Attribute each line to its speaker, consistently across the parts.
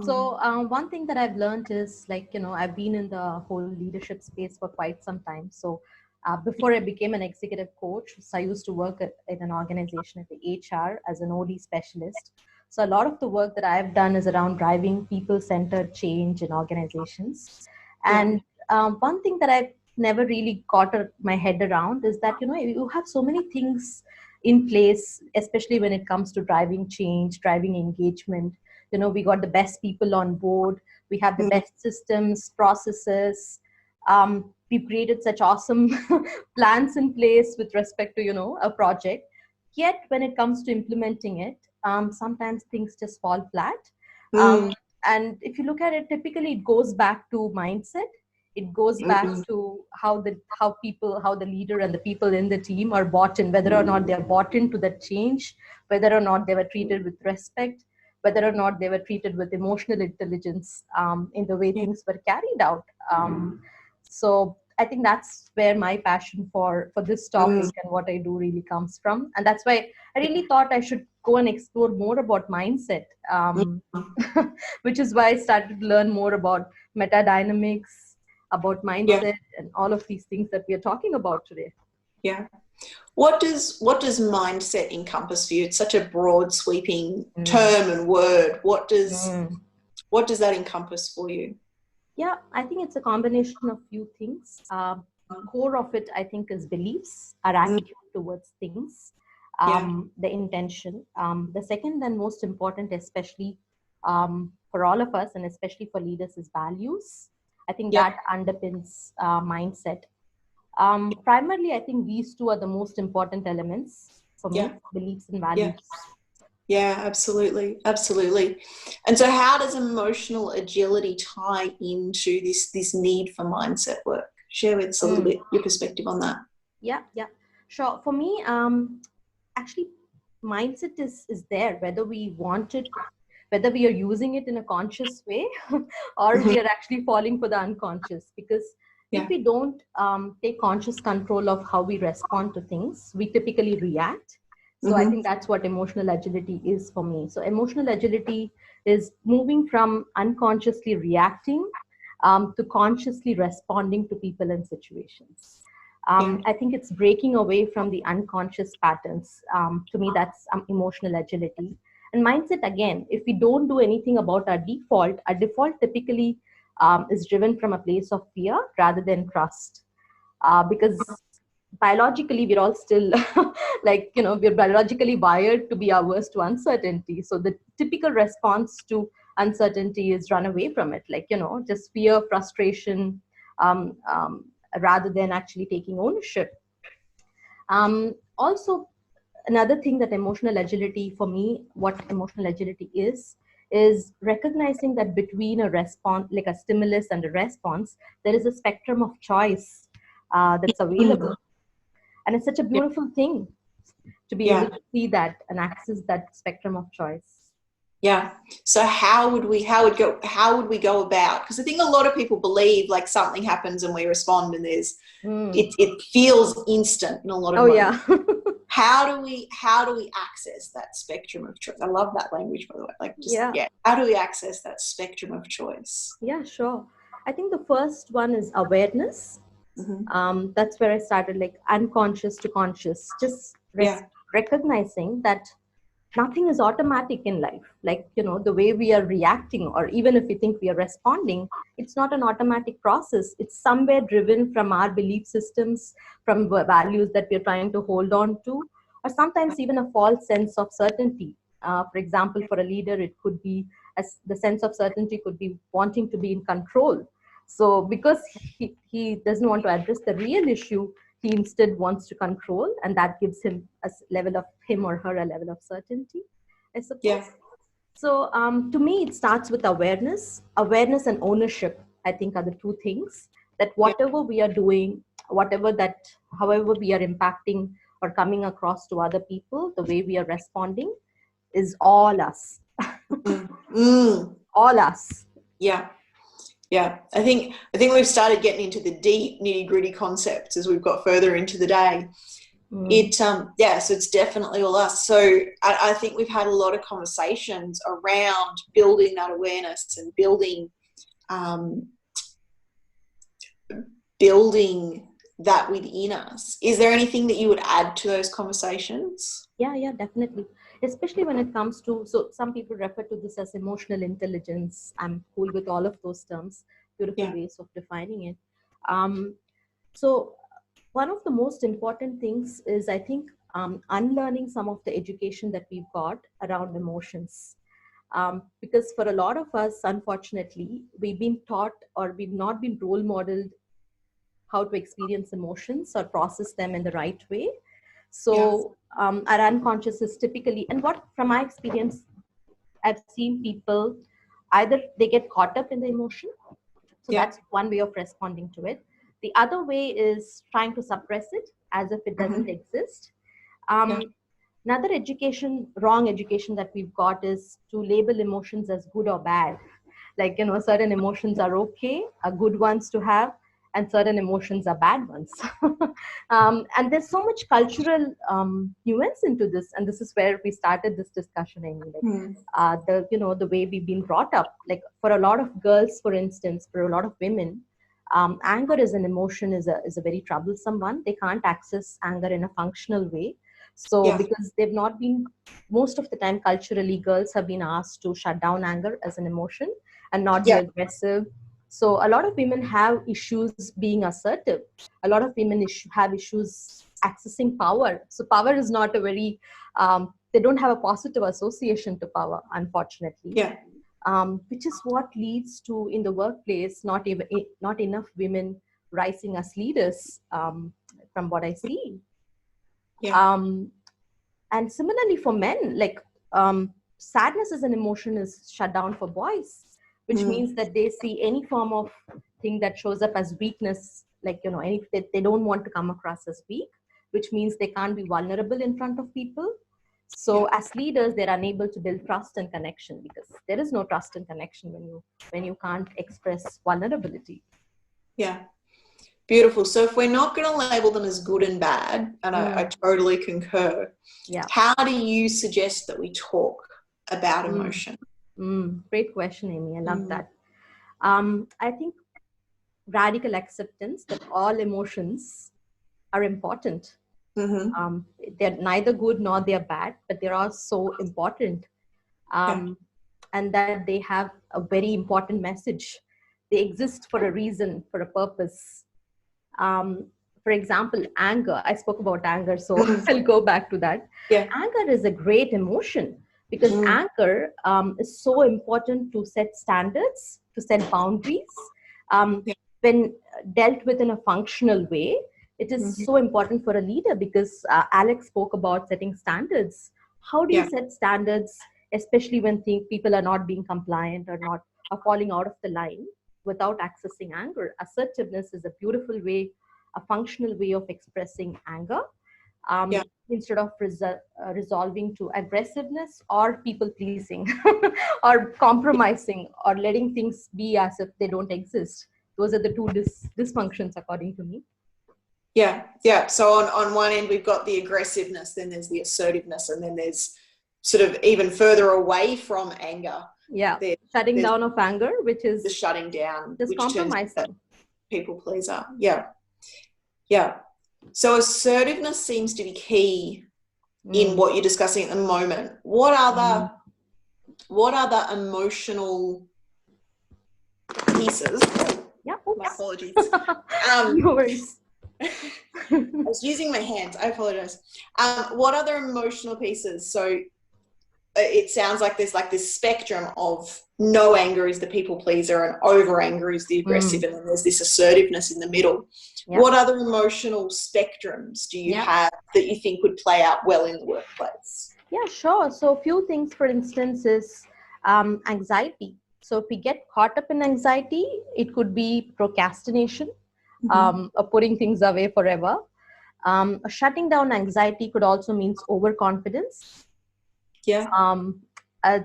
Speaker 1: So one thing that I've learned is, like, I've been in the whole leadership space for quite some time. So before I became an executive coach, so I used to work in an organization at the HR as an OD specialist. So a lot of the work that I've done is around driving people-centered change in organizations.
Speaker 2: Yeah.
Speaker 1: And one thing that I've never really got my head around is that, you have so many things in place, especially when it comes to driving change, driving engagement. We got the best people on board, we have the
Speaker 2: Mm.
Speaker 1: best systems, processes. We've created such awesome plans in place with respect to a project. Yet when it comes to implementing it, sometimes things just fall flat. um,
Speaker 2: Mm.
Speaker 1: and if you look at it, typically it goes back to mindset. It goes back
Speaker 2: Mm.
Speaker 1: to how the leader and the people in the team are bought in, whether or not they're bought into the change, whether or not they were treated with respect, whether or not they were treated with emotional intelligence, in the way
Speaker 2: Yeah.
Speaker 1: things were carried out. So I think that's where my passion for this
Speaker 2: Mm.
Speaker 1: topic and what I do really comes from, and that's why I really thought I should go and explore more about mindset.
Speaker 2: Mm.
Speaker 1: Which is why I started to learn more about meta dynamics, about
Speaker 2: Yeah.
Speaker 1: mindset, and all of these things that we are talking about today.
Speaker 2: Yeah. What does mindset encompass for you? It's such a broad, sweeping
Speaker 1: Mm.
Speaker 2: term and word.
Speaker 1: Mm.
Speaker 2: What does that encompass for you?
Speaker 1: Yeah, I think it's a combination of few things. Core of it, I think, is beliefs, our
Speaker 2: Mm.
Speaker 1: attitude towards things,
Speaker 2: Yeah.
Speaker 1: the intention. The second and most important, especially for all of us, and especially for leaders, is values. I think
Speaker 2: Yeah.
Speaker 1: that underpins mindset. Primarily, I think these two are the most important elements for
Speaker 2: Yeah.
Speaker 1: me: beliefs and
Speaker 2: Yeah.
Speaker 1: values.
Speaker 2: Yeah, absolutely. Absolutely. And so how does emotional agility tie into this need for mindset work? Share with us a little
Speaker 1: Mm.
Speaker 2: bit your perspective on that.
Speaker 1: Yeah, yeah, sure. For me, actually, mindset is there, whether we want it, whether we are using it in a conscious way, or
Speaker 2: Mhm.
Speaker 1: we are actually falling for the unconscious. Because if
Speaker 2: Yeah.
Speaker 1: we don't take conscious control of how we respond to things, we typically react. So I
Speaker 2: Hmm.
Speaker 1: think that's what emotional agility is for me. So emotional agility is moving from unconsciously reacting, to consciously responding to people and situations.
Speaker 2: Yeah.
Speaker 1: I think it's breaking away from the unconscious patterns. To me, that's emotional agility. And mindset, again, if we don't do anything about our default typically is driven from a place of fear rather than trust. Because biologically, we're all still like, we're biologically wired to be averse to uncertainty. So the typical response to uncertainty is run away from it, like, just fear, frustration, um, um, rather than actually taking ownership. Also, another thing that emotional agility, for me, what emotional agility is recognizing that between a response, like a stimulus and a response, there is a spectrum of choice that's available.
Speaker 2: Mm.
Speaker 1: And it's such a
Speaker 2: Yeah.
Speaker 1: beautiful thing to be able
Speaker 2: Yeah.
Speaker 1: to see that and access that spectrum of choice.
Speaker 2: Yeah. So how would we go about? Because I think a lot of people believe like something happens and we respond and
Speaker 1: Mm.
Speaker 2: it feels instant in a lot of
Speaker 1: Oh,
Speaker 2: moments.
Speaker 1: yeah.
Speaker 2: How do we access that spectrum of choice? I love that language, by the way. Like, just,
Speaker 1: Yeah.
Speaker 2: yeah, how do we access that spectrum of choice?
Speaker 1: Yeah, sure. I think the first one is awareness.
Speaker 2: Hmm.
Speaker 1: That's where I started, like unconscious to conscious, just
Speaker 2: Yeah.
Speaker 1: recognizing that nothing is automatic in life. Like, the way we are reacting, or even if we think we are responding, it's not an automatic process. It's somewhere driven from our belief systems, from values that we're trying to hold on to, or sometimes even a false sense of certainty. For example, for a leader, it could be, as the sense of certainty could be wanting to be in control. So because he doesn't want to address the real issue, he instead wants to control, and that gives him level of him or her a level of certainty, I
Speaker 2: Yeah.
Speaker 1: suppose. So to me, it starts with awareness and ownership. I think are the two things, that
Speaker 2: Yeah.
Speaker 1: whatever we are doing, whatever that, however we are impacting or coming across to other people, the way we are responding is all us.
Speaker 2: Mm. Mm.
Speaker 1: All us.
Speaker 2: Yeah. Yeah. I think we've started getting into the deep nitty-gritty concepts as we've got further into the day.
Speaker 1: Mm.
Speaker 2: Yeah, so it's definitely all us. So I think we've had a lot of conversations around building that awareness and um, building that within us. Is there anything that you would add to those conversations?
Speaker 1: Yeah, definitely. Especially when it comes to, so some people refer to this as emotional intelligence. I'm cool with all of those terms, beautiful
Speaker 2: Yeah,
Speaker 1: ways of defining it. Um, so one of the most important things is, I think, unlearning some of the education that we've got around emotions. Because for a lot of us, unfortunately, we've been taught or we've not been role modeled how to experience emotions or process them in the right way.
Speaker 2: yeah,
Speaker 1: So our unconscious is typically, and what from my experience, I've seen people either they get caught up in the emotion. So
Speaker 2: yeah,
Speaker 1: that's one way of responding to it. The other way is trying to suppress it as if it doesn't
Speaker 2: mm-hmm.
Speaker 1: exist.
Speaker 2: Yeah,
Speaker 1: Another wrong education that we've got is to label emotions as good or bad. Like, certain emotions are okay, are good ones to have, and certain emotions are bad ones. And there's so much cultural nuance into this, and this is where we started this discussion. I mean, like,
Speaker 2: mm,
Speaker 1: the way we've been brought up. Like, for a lot of girls, for instance, for a lot of women, anger as an emotion is a very troublesome one. They can't access anger in a functional way. So
Speaker 2: yeah,
Speaker 1: because they've not been, most of the time culturally, girls have been asked to shut down anger as an emotion and not be
Speaker 2: yeah,
Speaker 1: aggressive. So a lot of women have issues being assertive. A lot of women have issues accessing power. So power is not a very, they don't have a positive association to power, unfortunately.
Speaker 2: yeah,
Speaker 1: Which is what leads to, in the workplace, not enough women rising as leaders, from what I see.
Speaker 2: yeah,
Speaker 1: Um, and similarly for men, like, sadness as an emotion is shut down for boys, which
Speaker 2: mm,
Speaker 1: means that they see any form of thing that shows up as weakness, like, they don't want to come across as weak, which means they can't be vulnerable in front of people. So
Speaker 2: yeah,
Speaker 1: as leaders, they're unable to build trust and connection, because there is no trust and connection when you can't express vulnerability.
Speaker 2: yeah. Beautiful. So if we're not going to label them as good and bad, and I
Speaker 1: Mm,
Speaker 2: totally concur,
Speaker 1: yeah.
Speaker 2: how do you suggest that we talk about
Speaker 1: Mm,
Speaker 2: emotion?
Speaker 1: Great question, Amy. I love
Speaker 2: Mm,
Speaker 1: that. I think radical acceptance that all emotions are important.
Speaker 2: mm-hmm.
Speaker 1: They're neither good nor they're bad, but they're all so important.
Speaker 2: Yeah,
Speaker 1: Um, and that they have a very important message. They exist for a reason, for a purpose. Um, for example, anger. I spoke about anger, so
Speaker 2: mm,
Speaker 1: I'll go back to that.
Speaker 2: yeah,
Speaker 1: Anger is a great emotion because
Speaker 2: mm,
Speaker 1: anger is so important to set standards, to set boundaries. Um,
Speaker 2: yeah,
Speaker 1: when dealt with in a functional way, it is
Speaker 2: mm-hmm.
Speaker 1: so important for a leader because Alex spoke about setting standards. How do you
Speaker 2: Yeah,
Speaker 1: set standards, especially when people are not being compliant or not are falling out of the line without accessing anger? Assertiveness is a beautiful way, a functional way of expressing anger,
Speaker 2: yeah,
Speaker 1: instead of resolving to aggressiveness or people pleasing or compromising or letting things be as if they don't exist. Those are the two dysfunctions, according to me.
Speaker 2: yeah, yeah. So on one end, we've got the aggressiveness, then there's the assertiveness, and then there's sort of even further away from anger,
Speaker 1: Yeah,
Speaker 2: there,
Speaker 1: shutting
Speaker 2: there's
Speaker 1: down of anger, which
Speaker 2: the
Speaker 1: is
Speaker 2: shutting down,
Speaker 1: just
Speaker 2: which turns into
Speaker 1: compromising.
Speaker 2: people pleaser. Yeah, yeah. So assertiveness seems to be key in
Speaker 1: Mm.
Speaker 2: what you're discussing at the moment.
Speaker 1: Mm.
Speaker 2: What other emotional pieces?
Speaker 1: Yeah,
Speaker 2: My
Speaker 1: oops.
Speaker 2: apologies. Um,
Speaker 1: No worries.
Speaker 2: I was using my hands. I apologize. What other emotional pieces? So it sounds like there's like this spectrum of no anger is the people pleaser and over anger is the aggressive,
Speaker 1: Mm.
Speaker 2: and then there's this assertiveness in the middle.
Speaker 1: Yeah,
Speaker 2: What other emotional spectrums do you
Speaker 1: yeah.
Speaker 2: have that you think would play out well in the workplace?
Speaker 1: Yeah, sure. So, a few things, for instance, is anxiety. So, if we get caught up in anxiety, it could be procrastination,
Speaker 2: Mm-hmm.
Speaker 1: or putting things away forever. Shutting down anxiety could also means overconfidence.
Speaker 2: Yeah,
Speaker 1: Um, a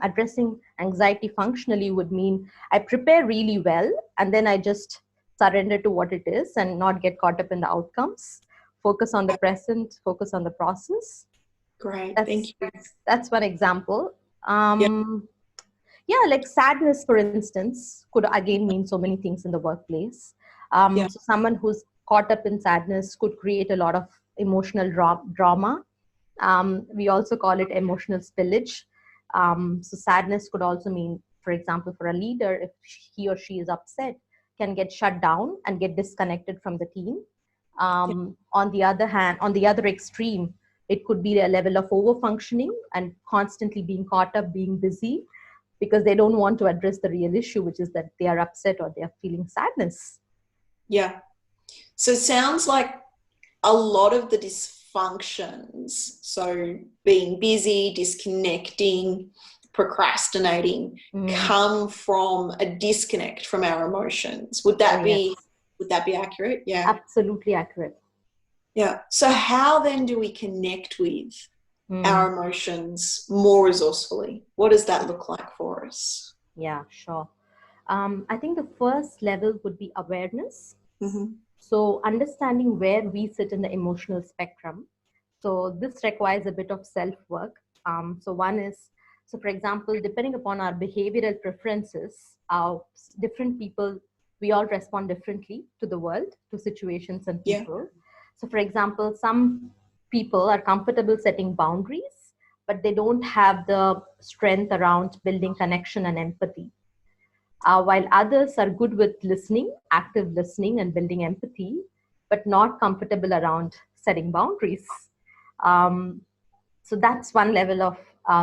Speaker 1: addressing anxiety functionally would mean I prepare really well and then I just surrender to what it is and not get caught up in the outcomes. focus on the present, focus on the process.
Speaker 2: Great. Thank
Speaker 1: That's
Speaker 2: you.
Speaker 1: that's one example.
Speaker 2: Yeah.
Speaker 1: Yeah, like sadness, for instance, could again mean so many things in the workplace.
Speaker 2: Yeah.
Speaker 1: So someone who's caught up in sadness could create a lot of emotional drama. We also call it emotional spillage. So sadness could also mean, for example, for a leader, if he or she is upset, can get shut down and get disconnected from the team.
Speaker 2: Yeah.
Speaker 1: On the other hand, on the other extreme, it could be a level of over functioning and constantly being caught up, being busy, because they don't want to address the real issue, which is that they are upset or they are feeling sadness.
Speaker 2: Yeah. So it sounds like a lot of the dysfunctions, so being busy, disconnecting, procrastinating, come from a disconnect from our emotions. Would that be accurate? Yeah.
Speaker 1: Absolutely accurate.
Speaker 2: Yeah. So how then do we connect with our emotions more resourcefully? What does that look like for us?
Speaker 1: Yeah, sure. I think the first level would be awareness.
Speaker 2: Mm-hmm.
Speaker 1: So understanding where we sit in the emotional spectrum. So this requires a bit of self-work. So one is, so for example, depending upon our behavioral preferences, our different people, we all respond differently to the world, to situations and people. Yeah. So for example, some people are comfortable setting boundaries, but they don't have the strength around building connection and empathy. While others are good with listening, active listening, and building empathy, but not comfortable around setting boundaries. Um, so that's one level of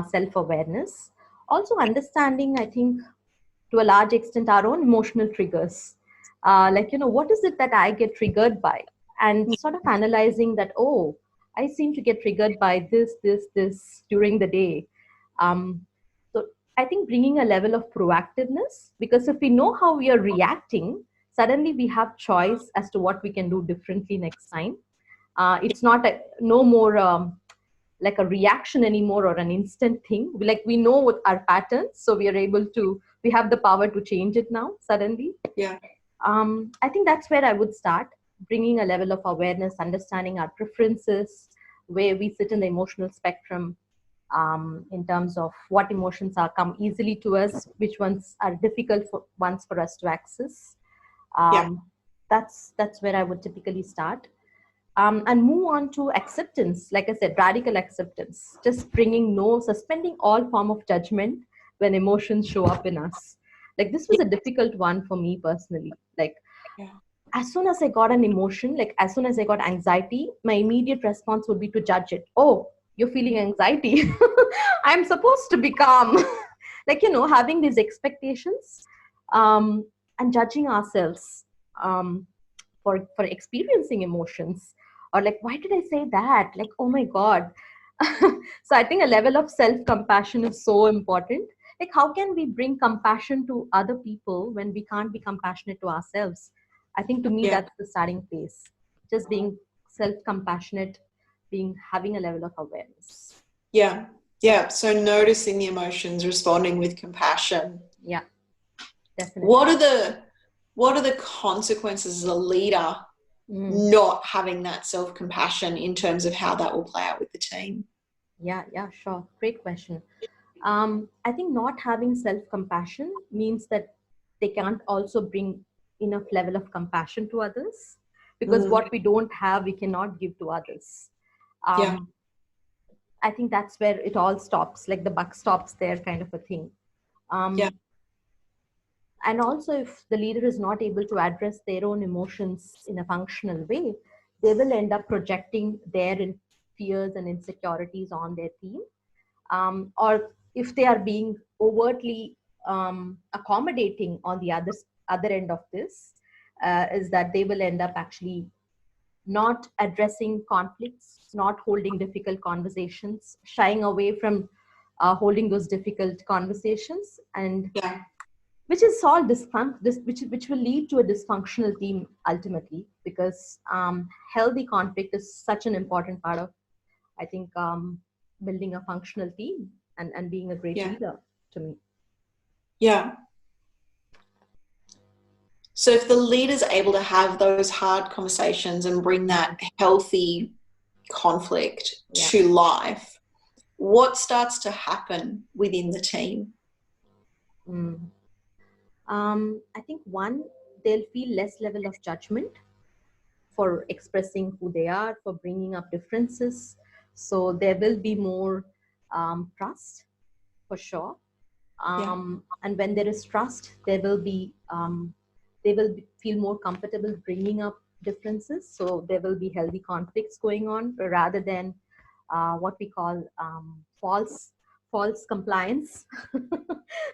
Speaker 1: self-awareness. Also understanding, I think, to a large extent, our own emotional triggers. Like, what is it that I get triggered by? And sort of analyzing that, oh, I seem to get triggered by this during the day. So I think bringing a level of proactiveness, because if we know how we are reacting, suddenly we have choice as to what we can do differently next time. It's not no more like a reaction anymore or an instant thing. Like we know what our patterns, so we have the power to change it now suddenly.
Speaker 2: Yeah.
Speaker 1: I think that's where I would start, bringing a level of awareness, understanding our preferences, where we sit in the emotional spectrum, in terms of what emotions are come easily to us, which ones are difficult ones for us to access. That's where I would typically start. And move on to acceptance. Like I said, radical acceptance, just suspending all form of judgment when emotions show up in us. Like this was a difficult one for me personally. Like as soon as I got an emotion, like as soon as I got anxiety, my immediate response would be to judge it. Oh, you're feeling anxiety. I'm supposed to be calm. Like, having these expectations, and judging ourselves, for experiencing emotions, or like, why did I say that? Like, oh my God. So I think a level of self-compassion is so important. Like, how can we bring compassion to other people when we can't be compassionate to ourselves? I think to me, that's the starting place. Just being self-compassionate, having a level of awareness.
Speaker 2: Yeah. Yeah. So noticing the emotions, responding with compassion.
Speaker 1: Yeah, definitely.
Speaker 2: What are the consequences as a leader not having that self-compassion in terms of how that will play out with the team?
Speaker 1: Yeah, sure. Great question. I think not having self-compassion means that they can't also bring enough level of compassion to others, because what we don't have, we cannot give to others. I think that's where it all stops, like the buck stops there kind of a thing. And also, if the leader is not able to address their own emotions in a functional way, they will end up projecting their fears and insecurities on their team. Or if they are being overtly accommodating on the other end of this, is that they will end up actually not addressing conflicts, not holding difficult conversations, shying away from holding those difficult conversations, and which is all which will lead to a dysfunctional team ultimately, because healthy conflict is such an important part of, I think, building a functional team and being a great leader to me.
Speaker 2: Yeah. So if the leader's able to have those hard conversations and bring that healthy conflict
Speaker 1: Yeah.
Speaker 2: to life, what starts to happen within the team?
Speaker 1: Mm. I think one, they'll feel less level of judgment for expressing who they are, for bringing up differences. So there will be more trust for sure.
Speaker 2: Yeah.
Speaker 1: And when there is trust, there will be they will feel more comfortable bringing up differences. So there will be healthy conflicts going on rather than what we call false compliance,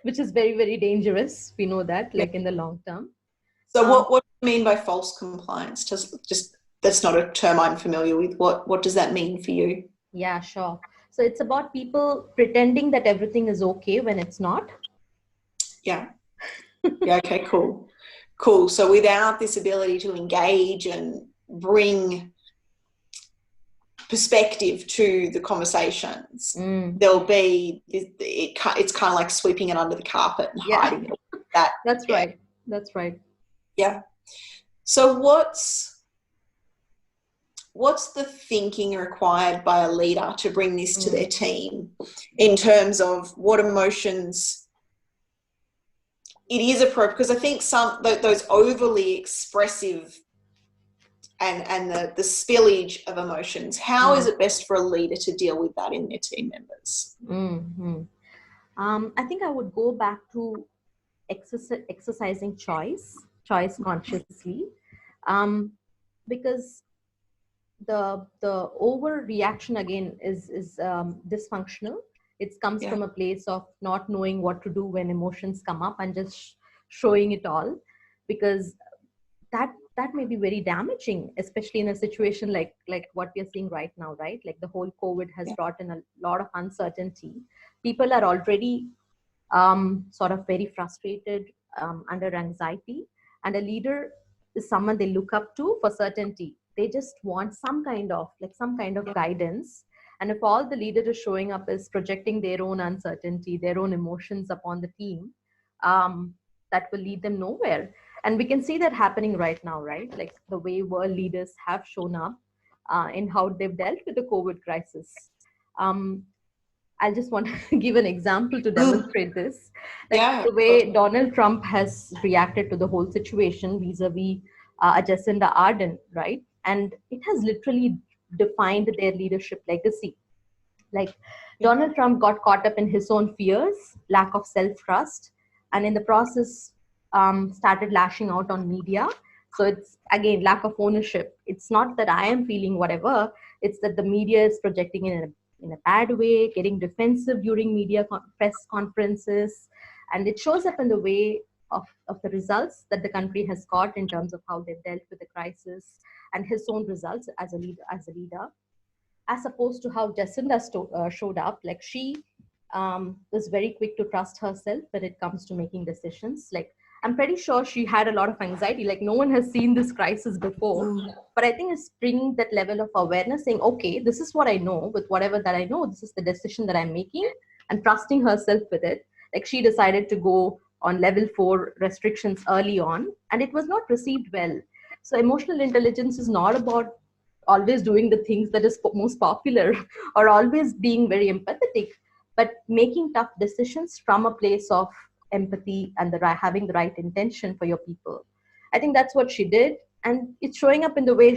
Speaker 1: which is very, very dangerous. We know that,
Speaker 2: Yeah.
Speaker 1: like in the long term.
Speaker 2: So
Speaker 1: Um,
Speaker 2: what do you mean by false compliance? Just that's not a term I'm familiar with. What does that mean for you?
Speaker 1: yeah, sure. So it's about people pretending that everything is okay when it's not.
Speaker 2: Yeah. Yeah, okay, cool. Cool. So without this ability to engage and bring perspective to the conversations, there'll be it's kind of like sweeping it under the carpet and
Speaker 1: Yeah,
Speaker 2: hiding it. That
Speaker 1: that's
Speaker 2: yeah.
Speaker 1: right. That's right.
Speaker 2: Yeah. So what's the thinking required by a leader to bring this to their team in terms of what emotions it is appropriate? Because I think those overly expressive and the spillage of emotions, how is it best for a leader to deal with that in their team members?
Speaker 1: Mm-hmm. I think I would go back to exercising choice consciously, because the overreaction again is dysfunctional. It comes
Speaker 2: Yeah.
Speaker 1: from a place of not knowing what to do when emotions come up and just showing it all, because that may be very damaging, especially in a situation like what we are seeing right now, right? Like the whole COVID has
Speaker 2: Yeah.
Speaker 1: brought in a lot of uncertainty. People are already sort of very frustrated, under anxiety, and a leader is someone they look up to for certainty. They just want some kind of guidance. And if all the leader is showing up is projecting their own uncertainty, their own emotions upon the team, um, that will lead them nowhere. And we can see that happening right now, right? Like the way world leaders have shown up in how they've dealt with the COVID crisis. um, I just want to give an example to demonstrate this. Like
Speaker 2: Yeah.
Speaker 1: the way Donald Trump has reacted to the whole situation vis-a-vis Jacinda Ardern, right? And it has literally defined their leadership legacy. Like
Speaker 2: Yeah.
Speaker 1: Donald Trump got caught up in his own fears, lack of self-trust, and in the process started lashing out on media. So it's again lack of ownership. It's not that I am feeling whatever, it's that the media is projecting in a bad way, getting defensive during press conferences, and it shows up in the way of the results that the country has got in terms of how they've dealt with the crisis and his own results as a leader, as opposed to how Jacinda showed up. Like she was very quick to trust herself when it comes to making decisions. Like I'm pretty sure she had a lot of anxiety. Like no one has seen this crisis before. But I think it's bringing that level of awareness, saying, okay, this is what I know. With whatever that I know, this is the decision that I'm making, and trusting herself with it. Like she decided to go on level 4 restrictions early on, and it was not received well. So emotional intelligence is not about always doing the things that is most popular or always being very empathetic, but making tough decisions from a place of empathy and having the right intention for your people. I think that's what she did, and it's showing up in the way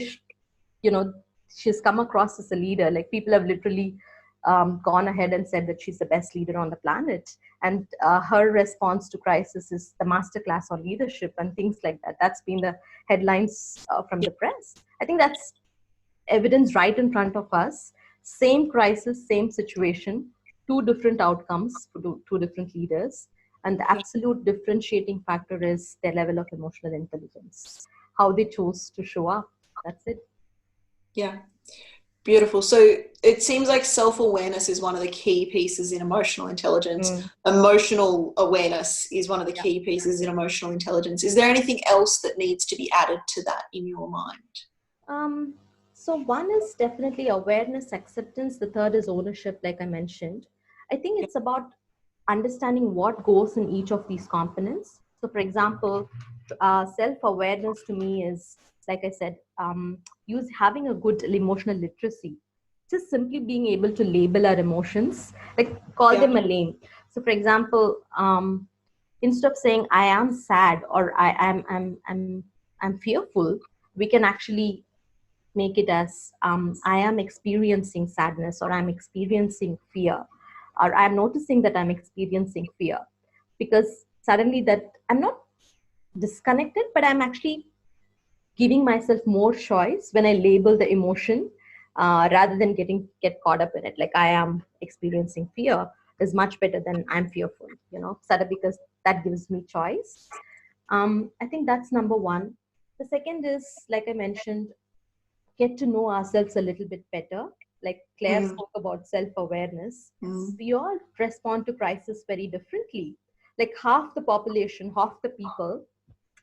Speaker 1: you know she's come across as a leader. Like people have literally gone ahead and said that she's the best leader on the planet, and her response to crisis is the masterclass on leadership and things like that. That's been the headlines from the press. I think that's evidence right in front of us. Same crisis, same situation, two different outcomes for two different leaders. And the absolute differentiating factor is their level of emotional intelligence, how they chose to show up. That's it.
Speaker 2: Yeah. Beautiful. So it seems like self-awareness is one of the key pieces in emotional intelligence. Emotional awareness is one of the key pieces in emotional intelligence. Is there anything else that needs to be added to that in your mind?
Speaker 1: So one is definitely awareness, acceptance. The third is ownership, like I mentioned. I think it's about understanding what goes in each of these components. So for example, self-awareness to me is, like I said, having a good emotional literacy, just simply being able to label our emotions, like call them a name. So for example, instead of saying I am sad or I'm fearful, we can actually make it as I am experiencing sadness, or I'm experiencing fear, or I'm noticing that I'm experiencing fear. Because suddenly that I'm not disconnected, but I'm actually giving myself more choice when I label the emotion, rather than get caught up in it. Like I am experiencing fear is much better than I'm fearful, suddenly, because that gives me choice. I think that's number one. The second is, like I mentioned, get to know ourselves a little bit better. Like Claire spoke about self-awareness. We all respond to crisis very differently. Like half the population, half the people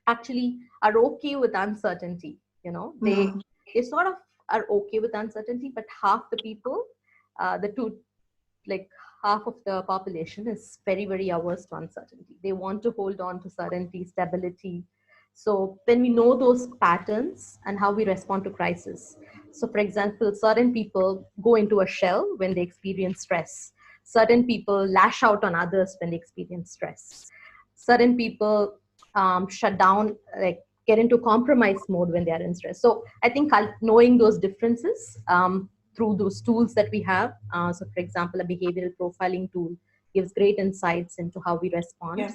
Speaker 1: actually are okay with uncertainty. They sort of are okay with uncertainty, but half the people, the two, like half of the population is very, very averse to uncertainty. They want to hold on to certainty, stability. So when we know those patterns and how we respond to crisis, so for example, certain people go into a shell when they experience stress. Certain people lash out on others when they experience stress. Certain people shut down, like get into compromise mode when they are in stress. So I think knowing those differences, through those tools that we have. So, for example, a behavioral profiling tool gives great insights into how we respond.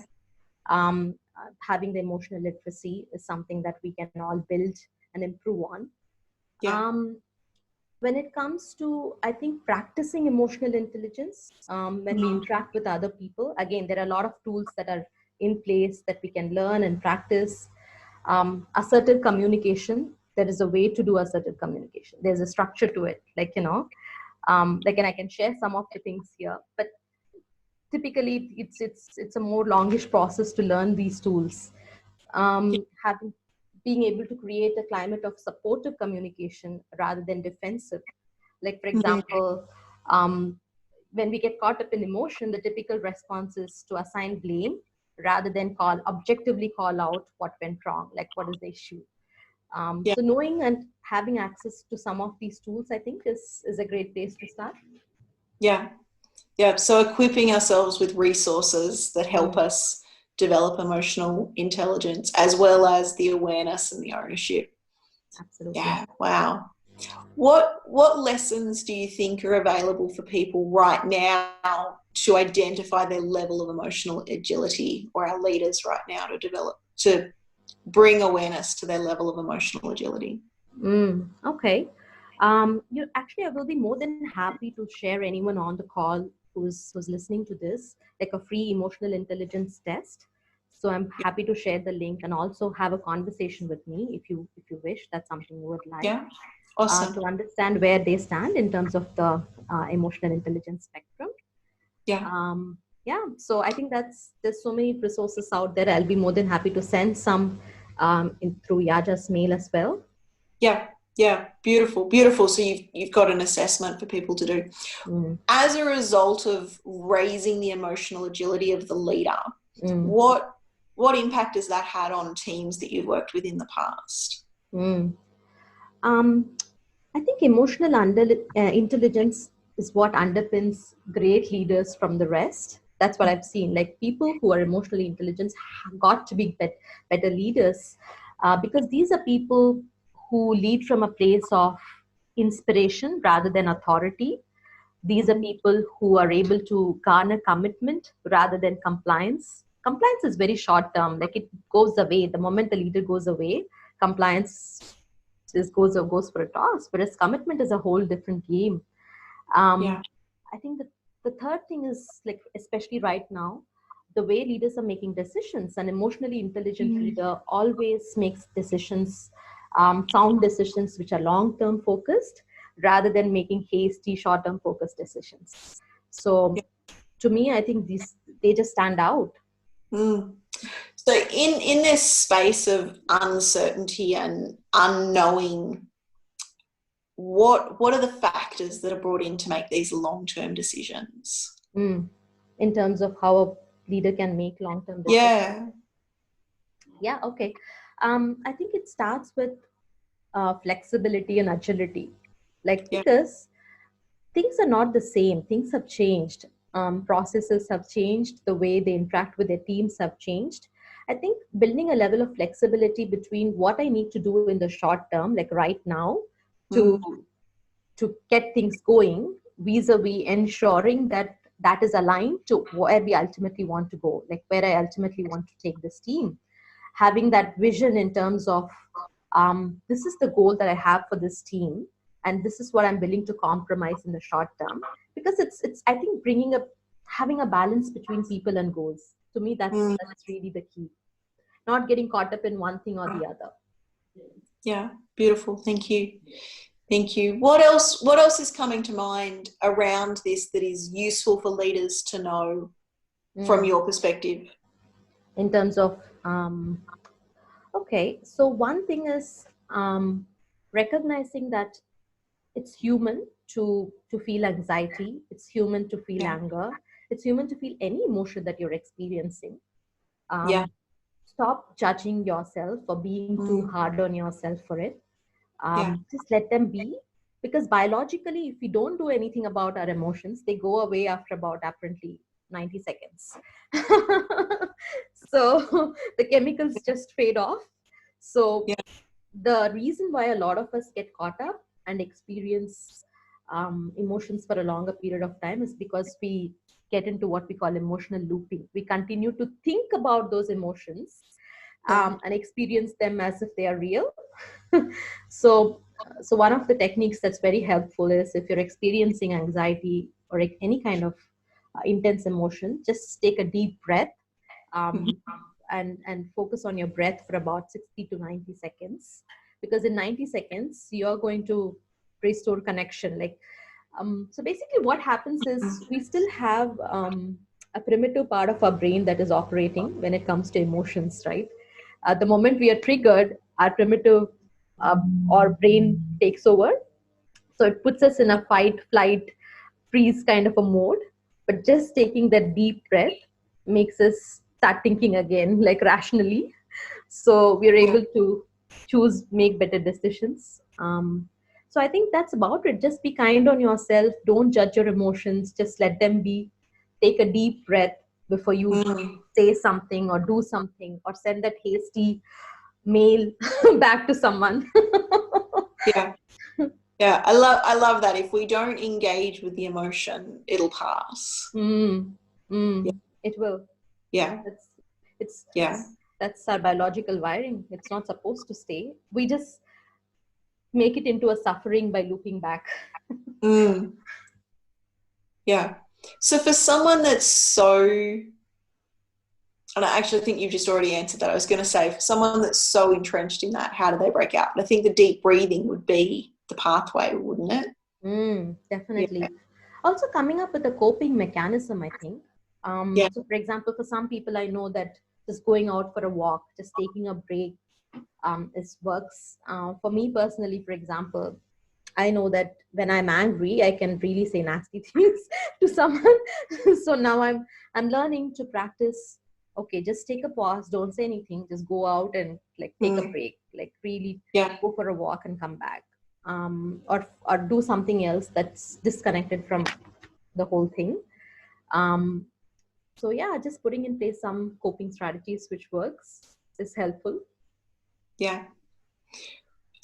Speaker 1: Having the emotional literacy is something that we can all build and improve on. When it comes to, I think, practicing emotional intelligence, when we interact with other people, again, there are a lot of tools that are in place that we can learn and practice. Assertive communication, there is a way to do assertive communication. There's a structure to it, and I can share some of the things here, but typically it's a more longish process to learn these tools. Having Being able to create a climate of supportive communication rather than defensive. Like for example, when we get caught up in emotion, the typical response is to assign blame rather than objectively call out what went wrong, like what is the issue. So knowing and having access to some of these tools, I think, is a great place to start.
Speaker 2: So equipping ourselves with resources that help us develop emotional intelligence, as well as the awareness and the ownership.
Speaker 1: Absolutely.
Speaker 2: Wow. What lessons do you think are available for people right now to identify their level of emotional agility, or our leaders right now to bring awareness to their level of emotional agility?
Speaker 1: Okay. I will be more than happy to share anyone on the call who's listening to this, like a free emotional intelligence test. So I'm happy to share the link and also have a conversation with me if you wish. That's something you would like.
Speaker 2: Awesome.
Speaker 1: To understand where they stand in terms of the emotional intelligence spectrum. So I think there's so many resources out there. I'll be more than happy to send some through Yaja's mail as well.
Speaker 2: Beautiful. So you've got an assessment for people to do. As a result of raising the emotional agility of the leader, what impact has that had on teams that you've worked with in the past?
Speaker 1: I think emotional intelligence is what underpins great leaders from the rest. That's what I've seen. Like people who are emotionally intelligent have got to be better leaders, because these are people who lead from a place of inspiration rather than authority. These are people who are able to garner commitment rather than compliance. Compliance is very short term, like it goes away. The moment the leader goes away, compliance goes for a toss, whereas commitment is a whole different game. I think that the third thing is, like, especially right now, the way leaders are making decisions. An emotionally intelligent leader always makes decisions, sound decisions, which are long-term focused rather than making hasty, short-term focused decisions. So to me, I think they just stand out.
Speaker 2: So in this space of uncertainty and unknowing, what are the factors that are brought in to make these long-term decisions?
Speaker 1: In terms of how a leader can make long-term decisions? Yeah, okay. I think it starts with flexibility and agility. Like,
Speaker 2: Yeah.
Speaker 1: because things are not the same, things have changed. Processes have changed, the way they interact with their teams have changed. I think building a level of flexibility between what I need to do in the short term, like right now, to
Speaker 2: Mm.
Speaker 1: get things going, vis-a-vis ensuring that that is aligned to where we ultimately want to go, like where I ultimately want to take this team. Having that vision in terms of, this is the goal that I have for this team, and this is what I'm willing to compromise in the short term. Because it's I think bringing up, having a balance between people and goals, to me
Speaker 2: Mm.
Speaker 1: that's really the key. Not getting caught up in one thing or the other.
Speaker 2: Yeah, beautiful. Thank you. Thank you. What else is coming to mind around this that is useful for leaders to know from
Speaker 1: Mm.
Speaker 2: your perspective?
Speaker 1: In terms of, okay, so one thing is, recognizing that it's human to feel anxiety, it's human to feel
Speaker 2: Yeah.
Speaker 1: anger, it's human to feel any emotion that you're experiencing.
Speaker 2: Yeah.
Speaker 1: um, Stop judging yourself for being too
Speaker 2: Mm.
Speaker 1: hard on yourself for it.
Speaker 2: Yeah.
Speaker 1: Just let them be, because biologically, if we don't do anything about our emotions, they go away after about apparently 90 seconds. So the chemicals just fade off. So
Speaker 2: Yeah.
Speaker 1: the reason why a lot of us get caught up and experience emotions for a longer period of time is because we get into what we call emotional looping. We continue to think about those emotions,
Speaker 2: Yeah.
Speaker 1: and experience them as if they are real. so so one of the techniques that's very helpful is, if you're experiencing anxiety or any kind of intense emotion, just take a deep breath,
Speaker 2: Mhm.
Speaker 1: and focus on your breath for about 60 to 90 seconds. Because in 90 seconds you're going to restore connection. Like, so basically what happens is, we still have a primitive part of our brain that is operating when it comes to emotions, right? At the moment we are triggered, our primitive, uh, our brain takes over. So it puts us in a fight, flight, freeze kind of a mode. But just taking that deep breath makes us start thinking again, like rationally. So we're
Speaker 2: Yeah.
Speaker 1: able to choose, make better decisions. So I think that's about it. Just be kind on yourself. Don't judge your emotions. Just let them be. Take a deep breath before you
Speaker 2: Mm.
Speaker 1: say something or do something or send that hasty mail back to someone.
Speaker 2: Yeah. Yeah. I love that. If we don't engage with the emotion, it'll pass.
Speaker 1: Mm,
Speaker 2: Yeah.
Speaker 1: it will.
Speaker 2: Yeah.
Speaker 1: That's it's
Speaker 2: Yeah.
Speaker 1: that's our biological wiring. It's not supposed to stay. We just make it into a suffering by looping back.
Speaker 2: Mm. Yeah. So for someone that's so, and I actually think you've just already answered that. I was going to say, for someone that's so entrenched in that, how do they break out? And I think the deep breathing would be the pathway, wouldn't it? Yeah.
Speaker 1: Definitely. Also, coming up with a coping mechanism, I think.
Speaker 2: Yeah.
Speaker 1: So, for example, for some people, I know that just going out for a walk, just taking a break, is works. For me personally, for example, I know that when I'm angry, I can really say nasty things to someone. So now I'm learning to practice. Okay, just take a pause. Don't say anything. Just go out and like take a
Speaker 2: Mm.
Speaker 1: break. Like really
Speaker 2: Yeah.
Speaker 1: go for a walk and come back. Or do something else that's disconnected from the whole thing. Um, so yeah, just putting in place some coping strategies which works is helpful.
Speaker 2: Yeah.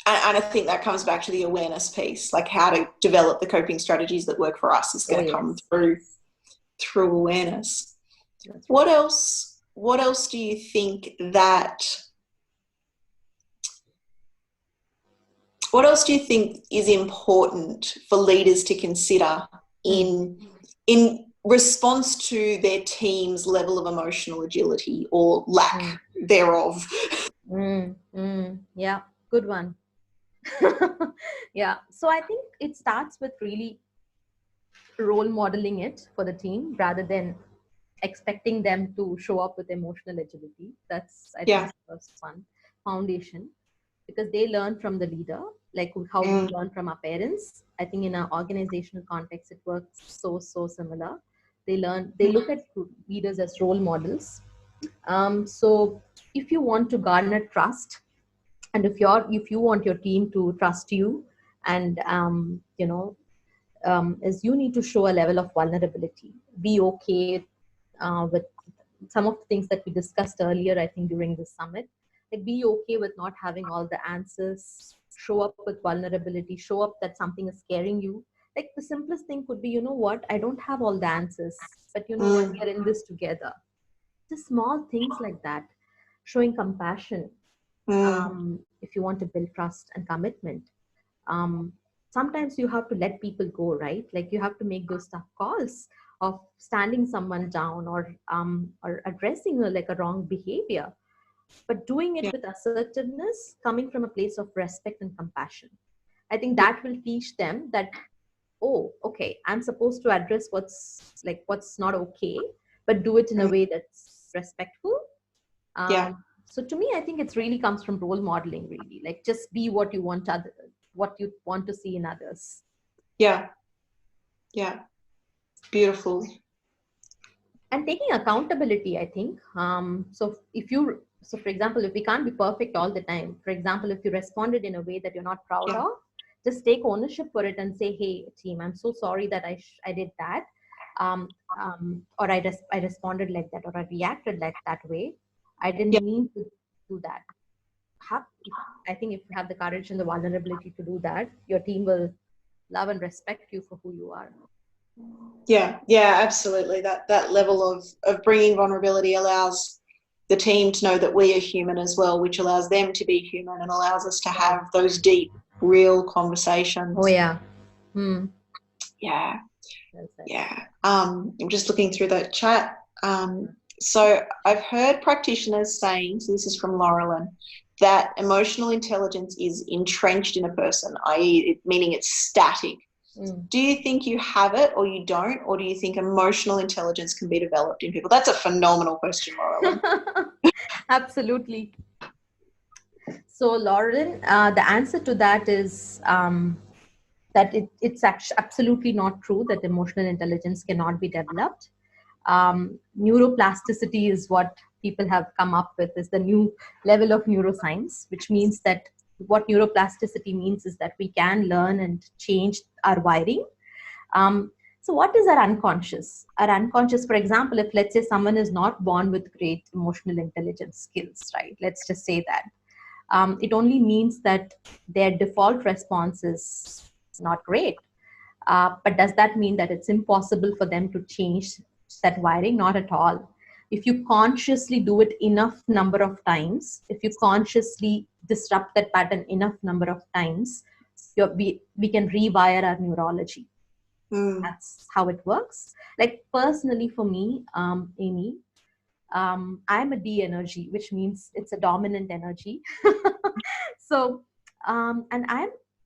Speaker 2: And I think that comes back to the awareness piece, like how to develop the coping strategies that work for us is
Speaker 1: Oh
Speaker 2: going to come
Speaker 1: yes,
Speaker 2: through awareness.
Speaker 1: that's right.
Speaker 2: What else do you think that what else do you think is important for leaders to consider
Speaker 1: Hmm.
Speaker 2: in response to their team's level of emotional agility or lack
Speaker 1: Hmm.
Speaker 2: thereof?
Speaker 1: Yeah, good one. Yeah, so I think it starts with really role modeling it for the team rather than expecting them to show up with emotional agility. That's, I think,
Speaker 2: Yeah.
Speaker 1: the first one, foundation, because they learn from the leader, like how we
Speaker 2: Mm.
Speaker 1: learn from our parents. I think in an organizational context, it works so similar. They look at leaders as role models. So if you want to garner trust, and if you want your team to trust you, and is you need to show a level of vulnerability. Be okay with some of the things that we discussed earlier, I think, during this summit. Like, be okay with not having all the answers. Show up with vulnerability. Show up that something is scaring you. Like, the simplest thing could be, you know what, I don't have all the answers, but you know what, we are in this together. Just small things like that. Showing compassion, if you want to build trust and commitment. um, Sometimes you have to let people go, right? Like, you have to make those tough calls of standing someone down, or addressing like a wrong behavior, but doing it
Speaker 2: Yeah.
Speaker 1: with assertiveness, coming from a place of respect and compassion. I think that will teach them that, oh, okay, I'm supposed to address what's not okay, but do it in a way that's respectful.
Speaker 2: Yeah.
Speaker 1: So to me, I think it's really comes from role modeling, really. Like, just be what you want to see in others.
Speaker 2: Yeah. Yeah. Beautiful.
Speaker 1: And taking accountability, I think. So for example, if we can't be perfect all the time, for example, if you responded in a way that you're not proud
Speaker 2: Yeah.
Speaker 1: of, just take ownership for it and say, hey, team, I'm so sorry that I did that. Or I responded like that, or I reacted like that way. I
Speaker 2: Yeah.
Speaker 1: didn't mean to do that. have I think if you have the courage and the vulnerability to do that, your team will love and respect you for who you are.
Speaker 2: Yeah. Yeah. Absolutely. That level of bringing vulnerability allows the team to know that we are human as well, which allows them to be human and allows us to have those deep, real conversations.
Speaker 1: Oh yeah.
Speaker 2: Yeah.
Speaker 1: Well said.
Speaker 2: Yeah. I'm just looking through the chat. So I've heard practitioners saying, so this is from Laurelyn, that emotional intelligence is entrenched in a person, i.e., meaning it's static. Do you think you have it or you don't, or do you think emotional intelligence can be developed in people? That's a phenomenal question, Laurelyn.
Speaker 1: Absolutely. So, Lauren, the answer to that is that it's absolutely not true that emotional intelligence cannot be developed. Neuroplasticity is what people have come up with, is the new level of neuroscience, which means that what neuroplasticity means is that we can learn and change our wiring. So what is our unconscious? Our unconscious, for example, if let's say someone is not born with great emotional intelligence skills, right? Let's just say that. It only means that their default response is not great. But does that mean that it's impossible for them to change that wiring? Not at all. If you consciously do it enough number of times, if you consciously disrupt that pattern enough number of times, we can rewire our neurology. That's how it works. Like, personally for me, Amy, I'm a D energy, which means it's a dominant energy. So, and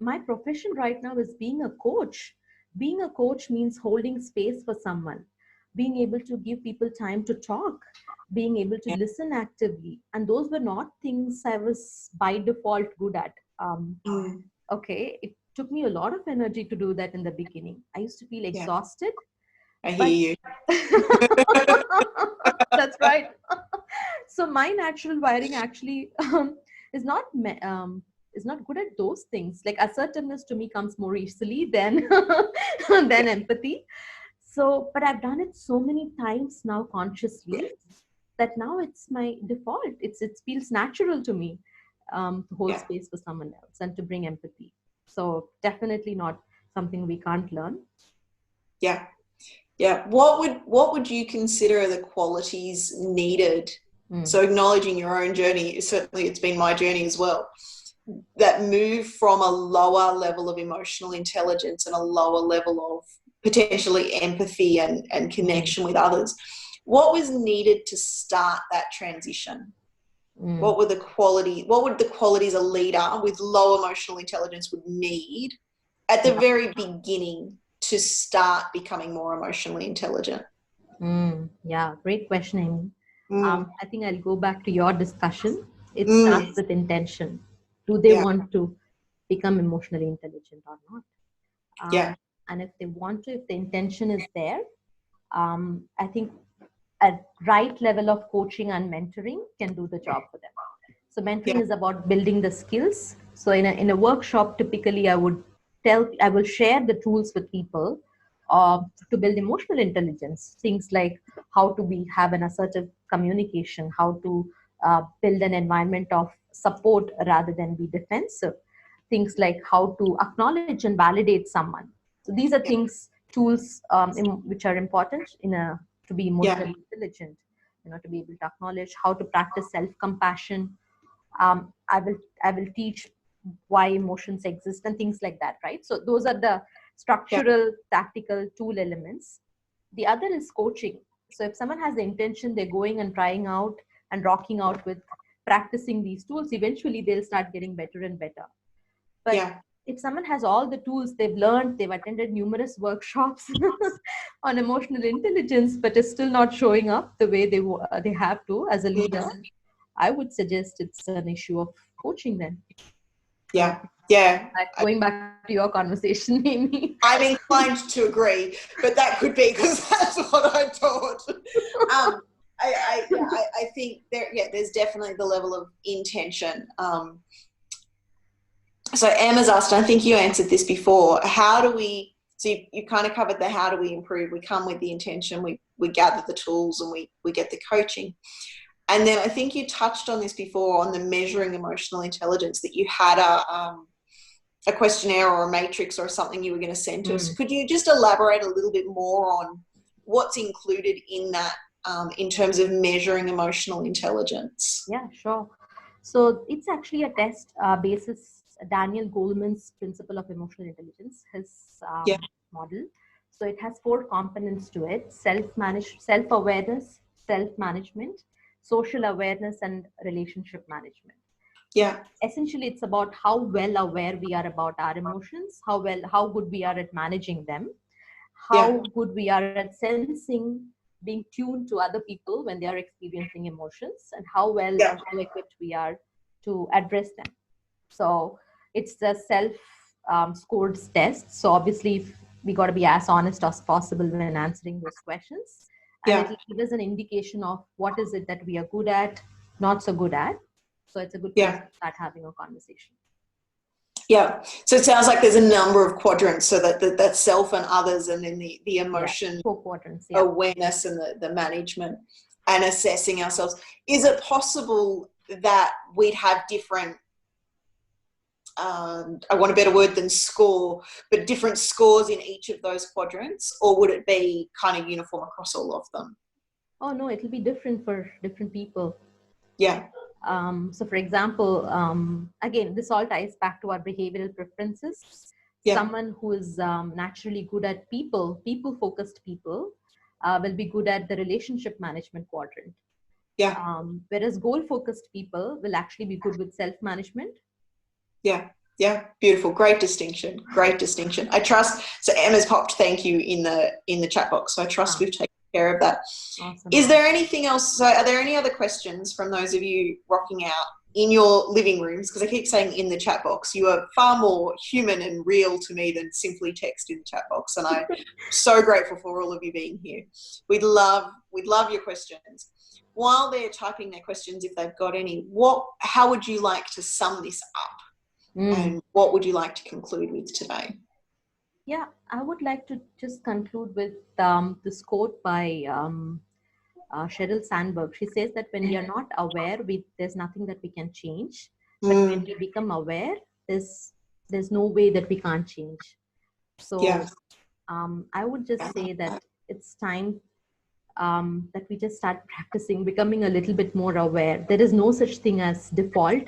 Speaker 1: my profession right now is being a coach. Being a coach means holding space for someone, being able to give people time to talk, being able to listen actively. And those were not things I was by default good at. Okay, it took me a lot of energy to do that in the beginning. I used to feel exhausted.
Speaker 2: I
Speaker 1: But
Speaker 2: hear you.
Speaker 1: that's right. So my natural wiring actually is not is not good at those things. Like, assertiveness to me comes more easily than than empathy. So, but I've done it so many times now consciously that now it's my default. It feels natural to me to hold space for someone else and to bring empathy. So definitely not something we can't learn.
Speaker 2: Yeah. Yeah. What would you consider the qualities needed? So acknowledging your own journey, certainly it's been my journey as well, that move from a lower level of emotional intelligence and a lower level of potentially empathy and connection with others. What was needed to start that transition? What would the qualities a leader with low emotional intelligence would need at the very beginning to start becoming more emotionally intelligent?
Speaker 1: Yeah, great question. I think I'll go back to your discussion. It starts with intention. Do they want to become emotionally intelligent or not? And if they want to, if the intention is there, I think a right level of coaching and mentoring can do the job for them. So mentoring
Speaker 2: Yeah.
Speaker 1: is about building the skills. So in a workshop, typically I will share the tools with people to build emotional intelligence. Things like how to have an assertive communication, how to build an environment of support rather than be defensive. Things like how to acknowledge and validate someone. So these are things, tools which are important to be
Speaker 2: Yeah.
Speaker 1: emotionally intelligent. To be able to acknowledge, how to practice self-compassion. I will teach why emotions exist and things like that, right? So those are the
Speaker 2: Yeah.
Speaker 1: structural, tactical tool elements. The other is coaching. So if someone has the intention, they're going and trying out and rocking out with practicing these tools, eventually they'll start getting better and better. But
Speaker 2: Yeah.
Speaker 1: if someone has all the tools, they've learned, they've attended numerous workshops on emotional intelligence, but is still not showing up the way they have to as a leader, I would suggest it's an issue of coaching then.
Speaker 2: Yeah. Yeah.
Speaker 1: Going back to your conversation, Amy.
Speaker 2: I'm inclined to agree, but that could be because that's what I taught. I think there's definitely the level of intention. So Emma's asked, and I think you answered this before, so you kind of covered the how do we improve. We come with the intention, we gather the tools, and we get the coaching. And then I think you touched on this before on the measuring emotional intelligence, that you had a questionnaire or a matrix or something you were going to send to us. Could you just elaborate a little bit more on what's included in that in terms of measuring emotional intelligence?
Speaker 1: Yeah, sure. So it's actually a test basis Daniel Goleman's principle of emotional intelligence, his model. So it has 4 components to it: self-awareness, self-management, social awareness, and relationship management.
Speaker 2: Yeah.
Speaker 1: Essentially, it's about how well aware we are about our emotions, how good we are at managing them, how good we are at sensing, being tuned to other people when they are experiencing emotions, and how well and how equipped we are to address them. So it's the self-scored test. So obviously, we got to be as honest as possible when answering those questions. And it will give us an indication of what is it that we are good at, not so good at. So it's a good place to start having a conversation.
Speaker 2: Yeah. So it sounds like there's a number of quadrants. So that self and others, and then the emotion,
Speaker 1: 4 quadrants,
Speaker 2: awareness, and the management, and assessing ourselves. Is it possible that we'd have different, I want a better word than score, but different scores in each of those quadrants, or would it be kind of uniform across all of them?
Speaker 1: Oh no, it'll be different for different people.
Speaker 2: Yeah.
Speaker 1: So for example, again, this all ties back to our behavioral preferences. Someone who is naturally good at people-focused people will be good at the relationship management quadrant. Whereas goal-focused people will actually be good with self-management.
Speaker 2: Yeah. Beautiful. Great distinction. I trust. So Emma's popped thank you in the chat box. So I trust we've taken care of that.
Speaker 1: Awesome.
Speaker 2: Is there anything else? So are there any other questions from those of you rocking out in your living rooms? Because I keep saying in the chat box. You are far more human and real to me than simply text in the chat box. And I'm so grateful for all of you being here. We'd love your questions. While they're typing their questions, if they've got any, how would you like to sum this up? And what would you like to conclude with today?
Speaker 1: Yeah, I would like to just conclude with this quote by Sheryl Sandberg. She says that when we are not aware, there's nothing that we can change. But when we become aware, there's no way that we can't change. So I would just say that it's time that we just start practicing, becoming a little bit more aware. There is no such thing as default.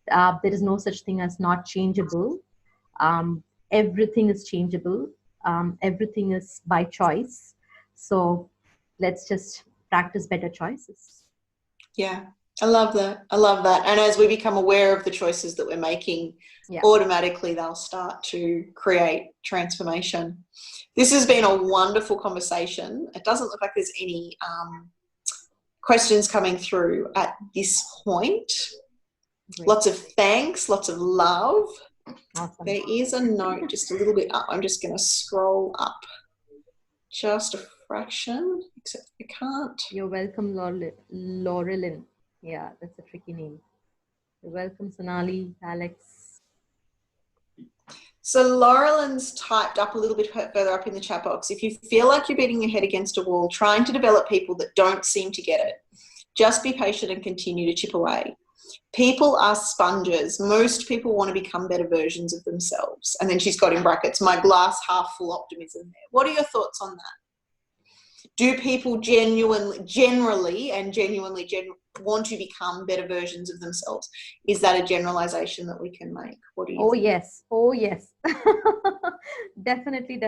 Speaker 1: There is no such thing as not changeable. Everything is changeable. Everything is by choice. So let's just practice better choices.
Speaker 2: Yeah, I love that. And as we become aware of the choices that we're making, automatically they'll start to create transformation. This has been a wonderful conversation. It doesn't look like there's any questions coming through at this point. Great. Lots of thanks, lots of love.
Speaker 1: Awesome.
Speaker 2: There is a note just a little bit up. I'm just going to scroll up just a fraction, except I can't.
Speaker 1: You're welcome, Laurelin. Yeah, that's a tricky name. You're welcome, Sonali, Alex.
Speaker 2: So Laurelin's typed up a little bit further up in the chat box. If you feel like you're beating your head against a wall, trying to develop people that don't seem to get it, just be patient and continue to chip away. People are sponges. Most people want to become better versions of themselves. And then she's got in brackets, my glass half full optimism there. What are your thoughts on that? Do people generally want to become better versions of themselves? Is that a generalization that we can make? What do you think?
Speaker 1: Yes. Oh, yes. Definitely.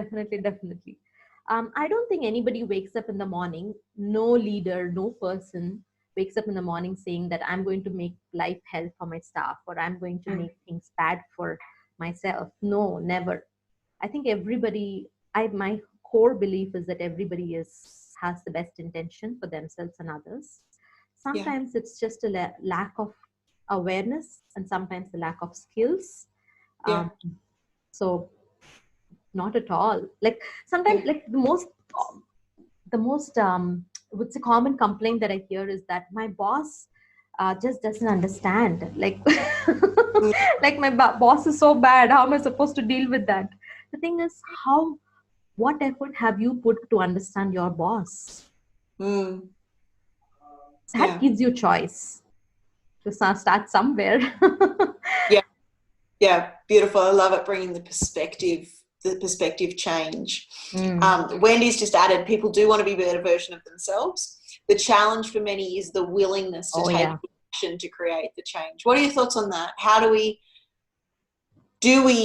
Speaker 1: I don't think anybody wakes up in the morning, no leader, no person wakes up in the morning saying that I'm going to make life hell for my staff or I'm going to make things bad for myself. No, never. I think my core belief is that everybody has the best intention for themselves and others. Sometimes it's just a lack of awareness and sometimes the lack of skills. So not at all. Like sometimes like the most what's a common complaint that I hear is that my boss just doesn't understand. Like like my boss is so bad. How am I supposed to deal with that? The thing is, what effort have you put to understand your boss? That gives you choice to start somewhere.
Speaker 2: Yeah, beautiful. I love it, bringing the perspective change. Wendy's just added, people do want to be a better version of themselves. The challenge for many is the willingness to take action to create the change. What are your thoughts on that? How do we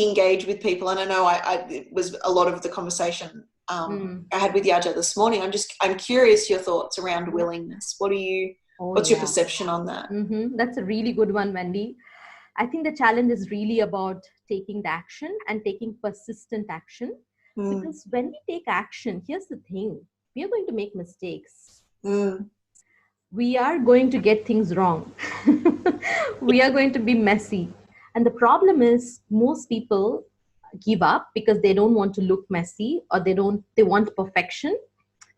Speaker 2: engage with people? And I know it was a lot of the conversation I had with Yaja this morning. I'm curious your thoughts around willingness. What's your perception on that?
Speaker 1: That's a really good one, Wendy. I think the challenge is really about taking the action and taking persistent action. Because when we take action, here's the thing, we are going to make mistakes. We are going to get things wrong. We are going to be messy. And the problem is most people give up because they don't want to look messy or they want perfection.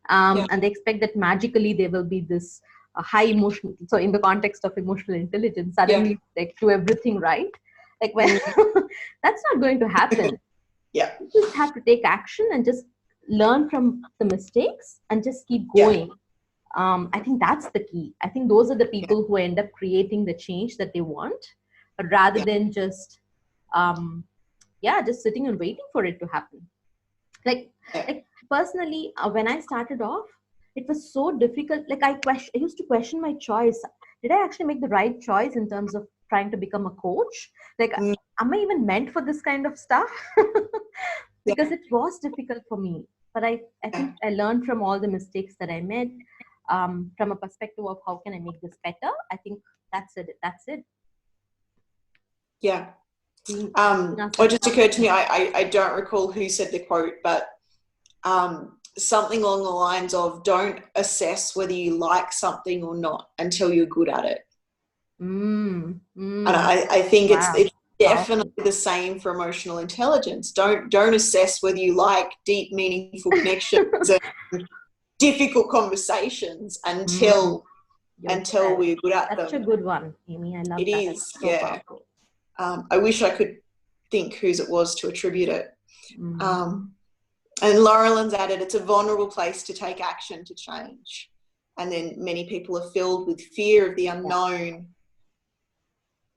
Speaker 1: And they expect that magically there will be this high emotional. So in the context of emotional intelligence, suddenly like do everything right. Like when that's not going to happen. You just have to take action and just learn from the mistakes and just keep going. I think that's the key. I think those are the people who end up creating the change that they want, rather than just just sitting and waiting for it to happen. Like personally, when I started off, it was so difficult. Like I used to question my choice. Did I actually make the right choice in terms of trying to become a coach? Like, am I even meant for this kind of stuff? Because it was difficult for me. But I think I learned from all the mistakes that I made, from a perspective of how can I make this better. I think that's it.
Speaker 2: Yeah. What just occurred to me, I don't recall who said the quote, but something along the lines of, don't assess whether you like something or not until you're good at it. And I think it's definitely the same for emotional intelligence. Don't assess whether you like deep, meaningful connections and difficult conversations until we're good at them.
Speaker 1: That's a good one, Amy. I love
Speaker 2: it. It is, so powerful. I wish I could think whose it was to attribute it. And Laurelin's added, it's a vulnerable place to take action to change. And then many people are filled with fear of the unknown.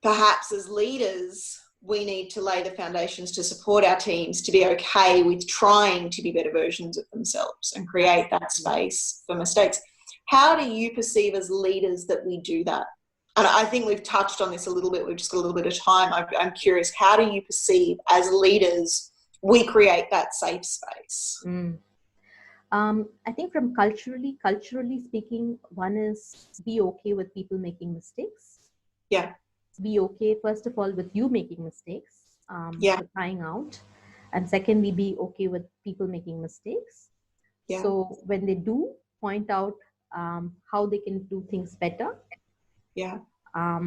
Speaker 2: Perhaps as leaders, we need to lay the foundations to support our teams to be okay with trying to be better versions of themselves and create that space for mistakes. How do you perceive as leaders that we do that? And I think we've touched on this a little bit. We've just got a little bit of time. I'm curious, how do you perceive as leaders we create that safe space?
Speaker 1: I think from culturally speaking, one is be okay with people making mistakes. Be okay, first of all, with you making mistakes, trying out. And secondly, be okay with people making mistakes. So when they do, point out how they can do things better. I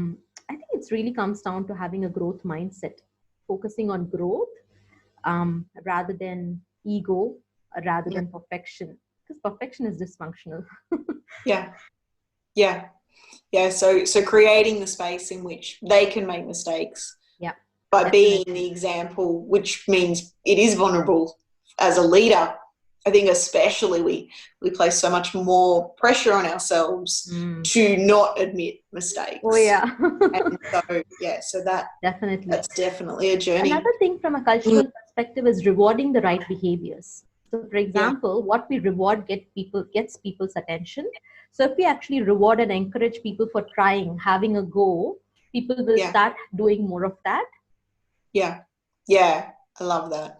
Speaker 1: think it really comes down to having a growth mindset, focusing on growth rather than ego, rather than perfection. because perfection is dysfunctional.
Speaker 2: Yeah. Yeah. Yeah. So creating the space in which they can make mistakes
Speaker 1: Yeah,
Speaker 2: by being
Speaker 1: definitely.
Speaker 2: the example, which means it is vulnerable as a leader. I think especially we place so much more pressure on ourselves
Speaker 1: Mm.
Speaker 2: to not admit
Speaker 1: Oh,
Speaker 2: mistakes.
Speaker 1: yeah.
Speaker 2: And so, yeah, so
Speaker 1: Definitely.
Speaker 2: that's definitely a journey.
Speaker 1: Another thing from a
Speaker 2: Mm,
Speaker 1: cultural perspective is rewarding the right behaviors. So, for
Speaker 2: yeah,
Speaker 1: example, what we reward gets people's attention. So, if we actually reward and encourage people for trying, having a go, people will
Speaker 2: yeah,
Speaker 1: start doing more of that.
Speaker 2: yeah, yeah. I love that.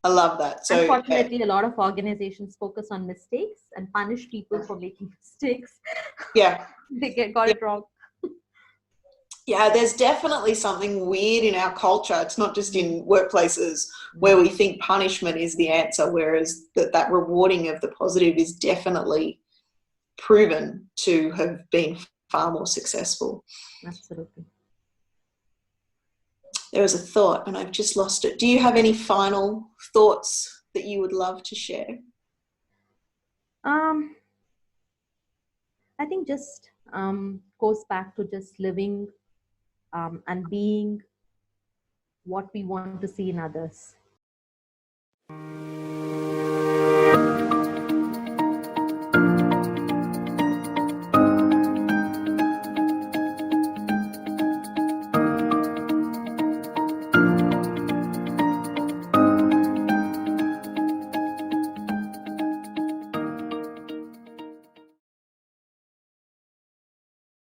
Speaker 2: I love that. So, yeah,
Speaker 1: Unfortunately, a lot of organizations focus on mistakes and punish people for making mistakes.
Speaker 2: yeah,
Speaker 1: Got
Speaker 2: yeah.
Speaker 1: it wrong.
Speaker 2: Yeah, there's definitely something weird in our culture. It's not just
Speaker 1: Mm,
Speaker 2: in workplaces where
Speaker 1: mm,
Speaker 2: we think punishment is the answer, whereas that rewarding of the positive is definitely proven to have been far more successful.
Speaker 1: absolutely.
Speaker 2: There was a thought and I've just lost it. Do you have any final thoughts that you would love to share?
Speaker 1: Um, I think just goes back to just living and being what we want to see in others.